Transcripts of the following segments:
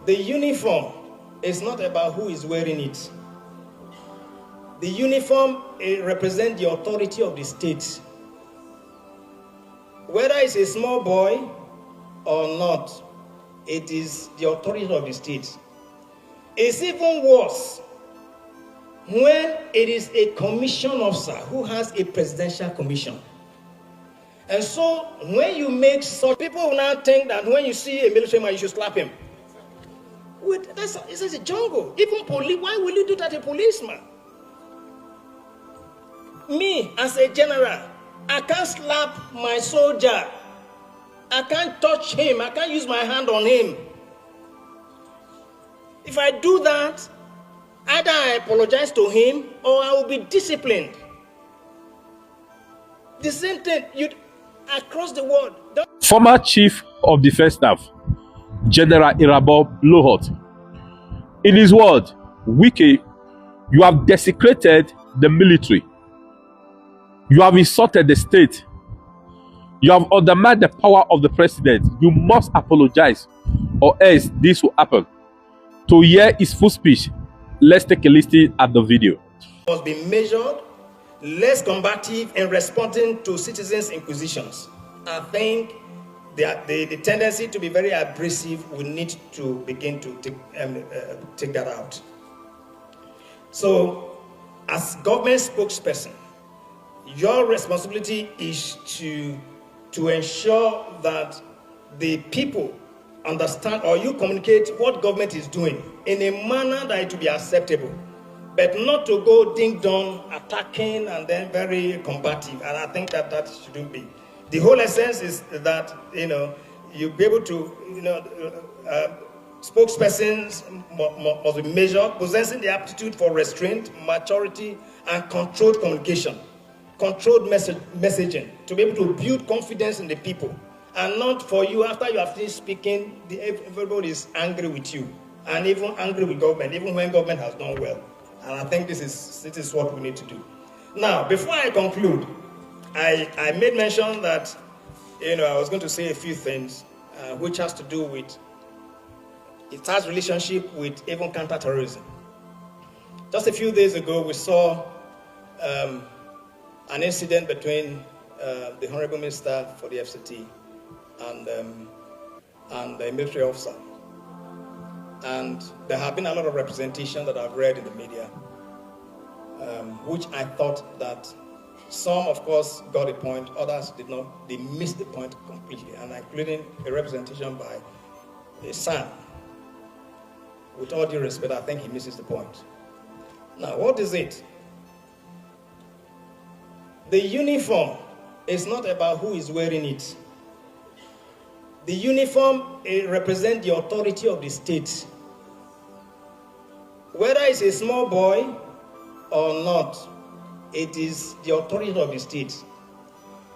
The uniform is not about who is wearing it. The uniform represents the authority of the state. Whether it's a small boy or not, it is the authority of the state. It's even worse when it is a commission officer who has a presidential commission. And so when you make such, people will now think that when you see a military man, you should slap him. This is a jungle. Even police, why will you do that to a policeman? Me, as a general, I can't slap my soldier. I can't touch him. I can't use my hand on him. If I do that, either I apologize to him or I will be disciplined. The same thing across the world. Former Chief of Defense Staff, General Irabor Lohot. In his word, Wike, you have desecrated the military. You have insulted the state. You have undermined the power of the president. You must apologize, or else this will happen. To hear his full speech, let's take a listen at the video. Must be measured, less combative in responding to citizens' inquisitions. I think the tendency to be very abrasive, we need to begin to take that out. So, as government spokesperson, your responsibility is to ensure that the people understand, or you communicate what government is doing in a manner that it will be acceptable, but not to go ding-dong, attacking, and then very combative. And I think that shouldn't be. The whole essence is that, you'll be able to, spokespersons must be measured, possessing the aptitude for restraint, maturity, and controlled communication. Controlled messaging, to be able to build confidence in the people, and not for you, after you have finished speaking, everybody is angry with you, and even angry with government, even when government has done well. And I think this is what we need to do. Now, before I conclude, I made mention that, I was going to say a few things, which has to do with, it has relationship with even counterterrorism. Just a few days ago, we saw an incident between the Honorable Minister for the FCT and the military officer. And there have been a lot of representation that I've read in the media, which I thought that some, of course, got a point, others did not. They missed the point completely, and including a representation by a son. With all due respect, I think he misses the point. Now, what is it? The uniform is not about who is wearing it. The uniform represents the authority of the state. Whether it's a small boy or not, it is the authority of the state.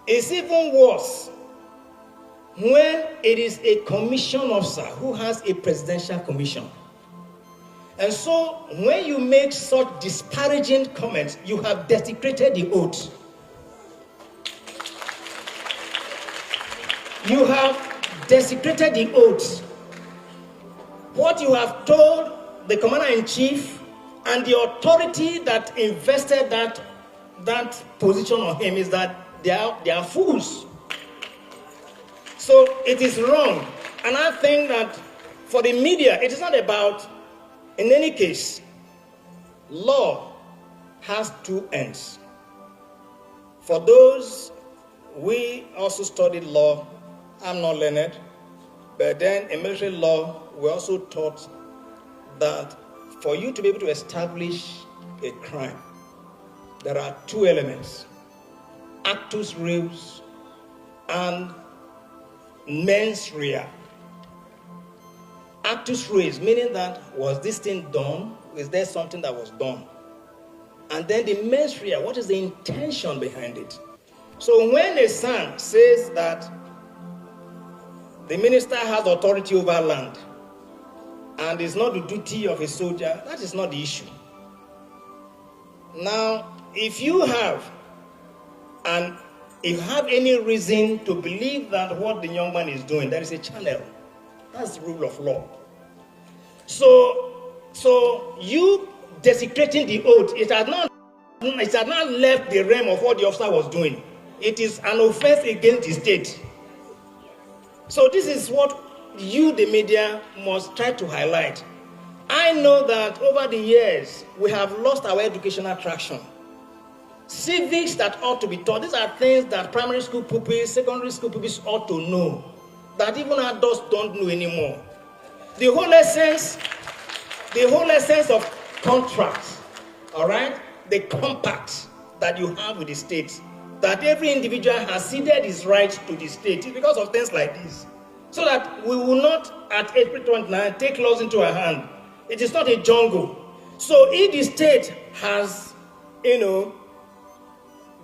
It's even worse when it is a commission officer who has a presidential commission. And so when you make such disparaging comments, you have desecrated the oath. You have desecrated the oath. What you have told the commander-in-chief and the authority that invested that position on him is that they are fools. So it is wrong. And I think that for the media, it is not about, in any case, law has two ends. For those, we also studied law. I'm not learned, but then in military law, we also taught that for you to be able to establish a crime, there are two elements: actus reus and mens rea. Actus reus, meaning that, was this thing done? Is there something that was done? And then the mens rea, what is the intention behind it? So when a son says that the minister has authority over land and it's not the duty of a soldier, that is not the issue. Now, if you have any reason to believe that what the young man is doing, there is a channel. That's the rule of law. So you desecrating the oath, it had not left the realm of what the officer was doing. It is an offense against the state. So this is what you, the media, must try to highlight. I know that over the years, we have lost our educational traction. Civics that ought to be taught, these are things that primary school pupils, secondary school pupils ought to know, that even adults don't know anymore. The whole essence of contracts, all right, the compact that you have with the state, that every individual has ceded his rights to the state, is because of things like this. So that we will not, at April 29, take laws into our hand. It is not a jungle. So if the state has,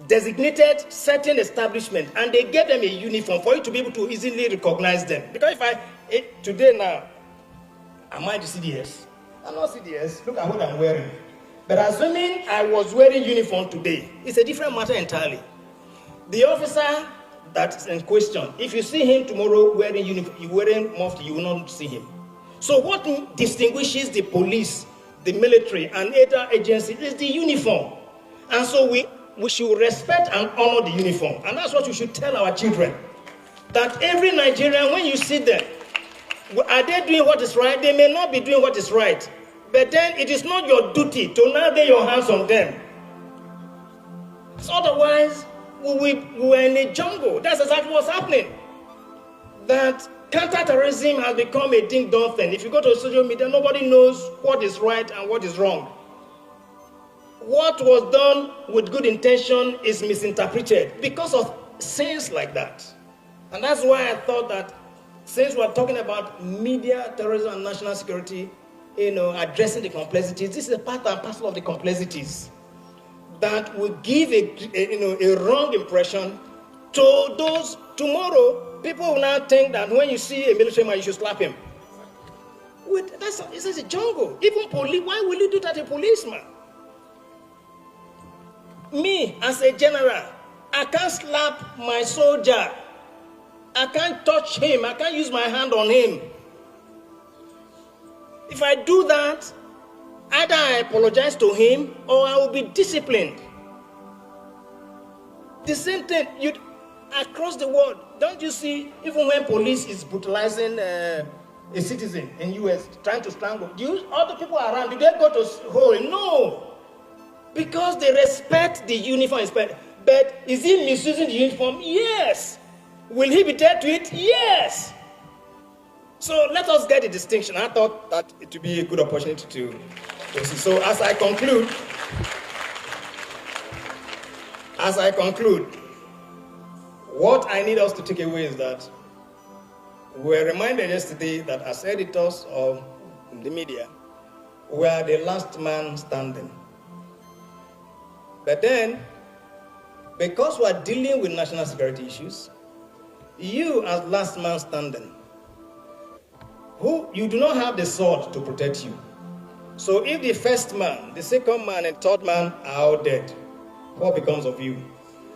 designated certain establishment and they get them a uniform for you to be able to easily recognize them. Because today now, am I the CDS? I'm not CDS. Look at what I'm wearing. But assuming I was wearing uniform today, it's a different matter entirely. The officer that's in question, if you see him tomorrow wearing uniform, you wearing mufti, you will not see him. So what distinguishes the police, the military, and other agencies is the uniform. And so we should respect and honor the uniform. And that's what we should tell our children. That every Nigerian, when you see them, are they doing what is right? They may not be doing what is right. But then it is not your duty to now lay your hands on them. So otherwise, we're in a jungle. That's exactly what's happening. That counterterrorism has become a ding-dong thing. If you go to social media, nobody knows what is right and what is wrong. What was done with good intention is misinterpreted because of sins like that. And that's why I thought that since we're talking about media, terrorism, and national security, addressing the complexities, this is a part and parcel of the complexities that will give a wrong impression to those tomorrow. People will now think that when you see a military man, you should slap him. It's a jungle. Even police, why will you do that to a policeman? Me, as a general, I can't slap my soldier. I can't touch him. I can't use my hand on him. If I do that, either I apologize to him or I will be disciplined. The same thing across the world. Don't you see, even when police is brutalizing a citizen in US, trying to strangle, other people around, do they go to hole? No. Because they respect the uniform. But is he misusing the uniform? Yes. Will he be dead to it? Yes. So let us get the distinction. I thought that it would be a good opportunity to see. So as I conclude, what I need us to take away is that we were reminded yesterday that as editors of the media, we are the last man standing. But then, because we are dealing with national security issues, you as last man standing, you do not have the sword to protect you. So if the first man, the second man, and third man are all dead, what becomes of you?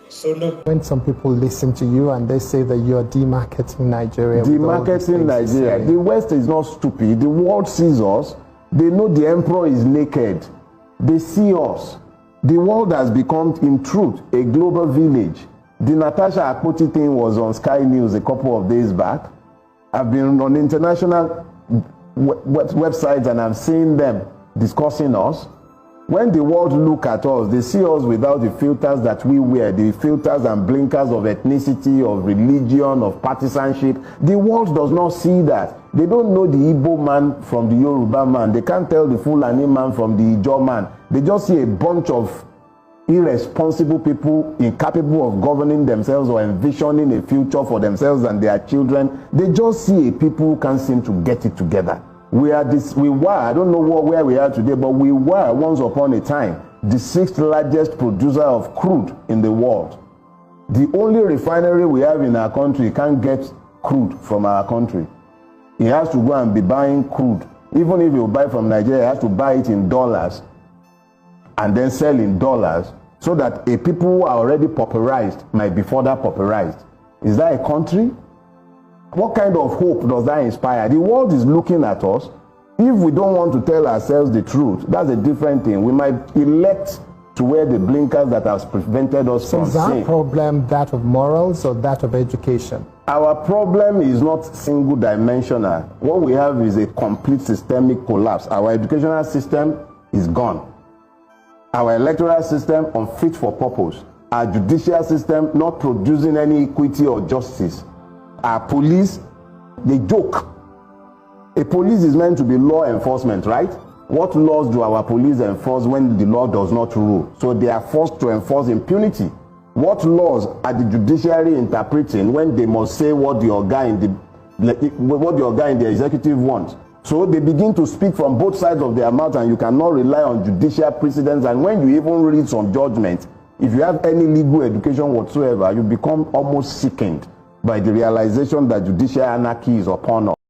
So no. When some people listen to you and they say that you're demarketing Nigeria. Demarketing Nigeria. The West is not stupid. The world sees us. They know the emperor is naked. They see us. The world has become, in truth, a global village. The Natasha Akpoti thing was on Sky News a couple of days back. I've been on international websites and I'm seeing them discussing us. When the world look at us, they see us without the filters that we wear, the filters and blinkers of ethnicity, of religion, of partisanship. The world does not see that. They don't know the Igbo man from the Yoruba man. They can't tell the Fulani man from the Ijaw man. They just see a bunch of irresponsible people incapable of governing themselves or envisioning a future for themselves and their children. They just see a people who can't seem to get it together. We were, I don't know where we are today, but we were once upon a time the 6th largest producer of crude in the world. The only refinery we have in our country can't get crude from our country. He has to go and be buying crude. Even if you buy from Nigeria, he has to buy it in dollars and then sell in dollars so that a people who are already pauperized might be further pauperized. Is that a country? What kind of hope does that inspire? The world is looking at us. If we don't want to tell ourselves the truth, that's a different thing. We might elect to wear the blinkers that has prevented us from Is our seeing. problem that of morals or that of education? Our problem is not single dimensional. What we have is a complete systemic collapse. Our educational system is gone. Our electoral system unfit for purpose. Our judicial system not producing any equity or justice. Our police, they joke. A police is meant to be law enforcement, right? What laws do our police enforce when the law does not rule? So they are forced to enforce impunity. What laws are the judiciary interpreting when they must say what the organ in the executive wants? So they begin to speak from both sides of their mouth, and you cannot rely on judicial precedents. And when you even read some judgment, if you have any legal education whatsoever, you become almost sickened by the realization that judicial anarchy is upon us.